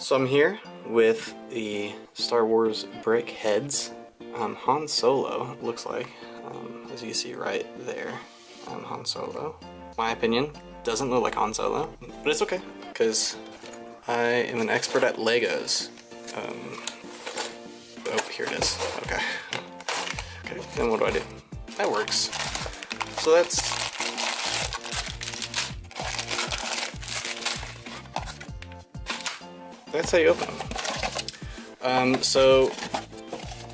So I'm here with the Star Wars brick heads. Han Solo, looks like, as you see right there, Han Solo. My opinion, doesn't look like Han Solo, but it's okay, because I am an expert at Legos. Oh, here it is, okay. Okay, then what do? That works. So that's how you open them. So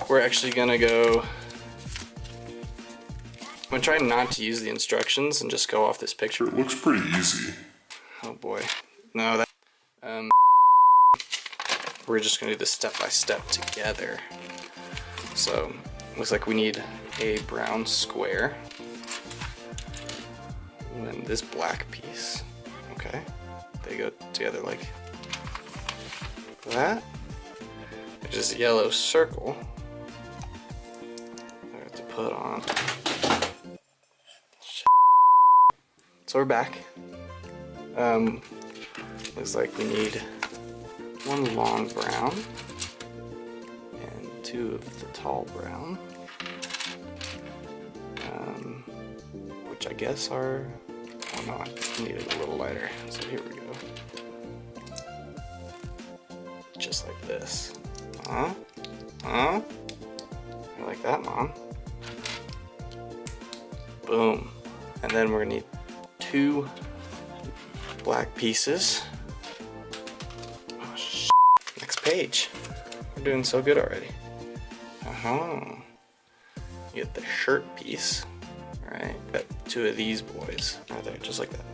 we're actually gonna go, I'm gonna try not to use the instructions and just go off this picture. It looks pretty easy. Oh boy. No, that, we're just gonna do this step by step together. So, looks like we need a brown square. And then this black piece. Okay. They go together like that. There's this yellow circle I have to put on. So we're back. Looks like we need one long brown and two of the tall brown, which I guess are, oh no, I need it a little lighter. So here we go. Just like this. Huh? Huh? You like that, Mom? Boom. And then we're gonna need two black pieces. Oh, shit. Next page. We're doing so good already. You get the shirt piece. Alright, got two of these boys right there, just like that.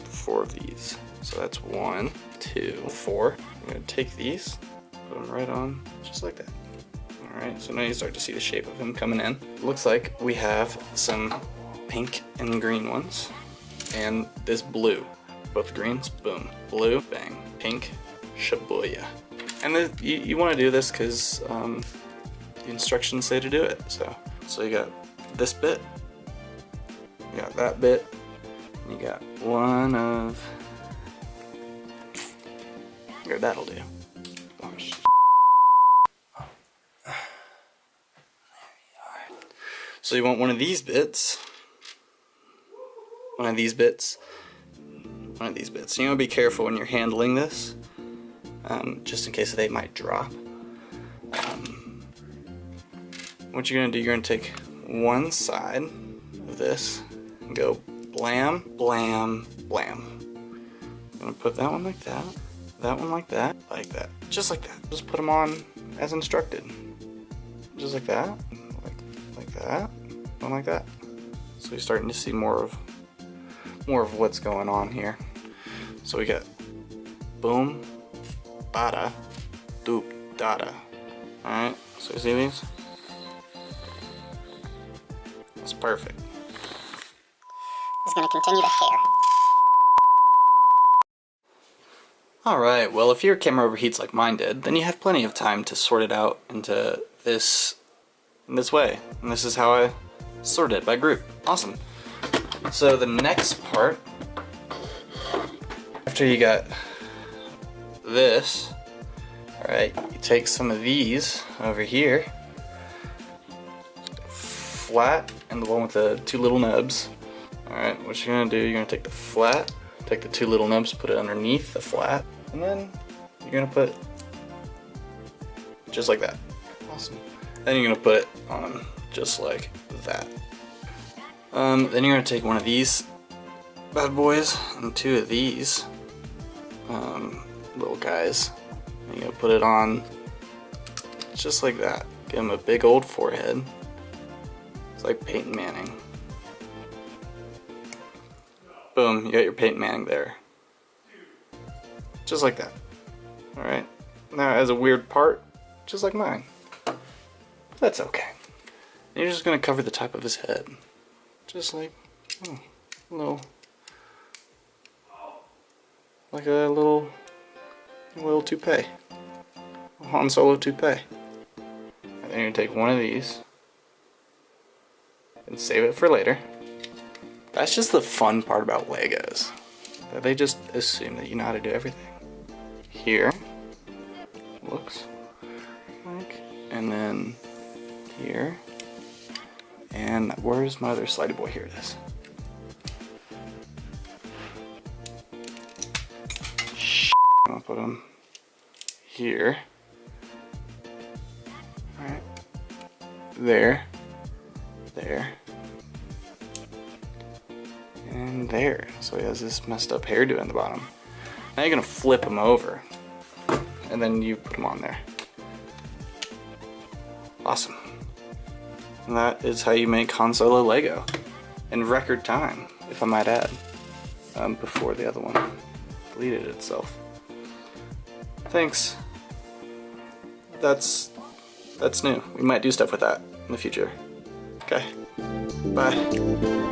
Four of these. So that's 1, 2, 4. I'm gonna take these, put them right on, just like that. Alright, so now you start to see the shape of him coming in. Looks like we have some pink and green ones, and this blue. Both greens, boom. Blue, bang. Pink, shabuya. And you want to do this because the instructions say to do it. So you got this bit, you got that bit, and you got one of, here, that'll do. Oh, shit. There we are. So you want one of these bits, one of these bits. You want to be careful when you're handling this, just in case they might drop. What you're going to do, you're going to take one side of this and go blam, blam, blam. I'm going to put that one like that one like that, just like that. Just put them on as instructed. Just like that, like that, and like that. So you're starting to see more of what's going on here. So we got boom, bada, doop, dada. Alright, so you see these? That's perfect. It's gonna continue to hair. Alright, well if your camera overheats like mine did, then you have plenty of time to sort it out into this way. And this is how I sort it by group. Awesome. So the next part, after you got this, alright, you take some of these over here, flat, and the one with the two little nubs. Alright, what you're going to do, you're going to take the flat, take the two little nubs, put it underneath the flat, and then you're going to put just like that. Awesome. Then you're going to put it on just like that. Then you're going to take one of these bad boys and two of these little guys, and you're going to put it on just like that. Give him a big old forehead. It's like Peyton Manning. Boom, you got your Peyton Manning there. Just like that. Alright. Now it has a weird part, just like mine. That's okay. And you're just going to cover the top of his head. Just like a little toupee. A Han Solo toupee. And then you're going to take one of these and save it for later. That's just the fun part about Legos. That they just assume that you know how to do everything. Here, looks like. And then here. And where's my other slidey boy? Here it is. I'll put him here. Alright. There. There. And there. So he has this messed up hairdo in the bottom. Now you're gonna flip him over. And then you put him on there. Awesome. And that is how you make Han Solo Lego. In record time, if I might add. Before the other one deleted itself. Thanks. That's new. We might do stuff with that in the future. Okay. Bye.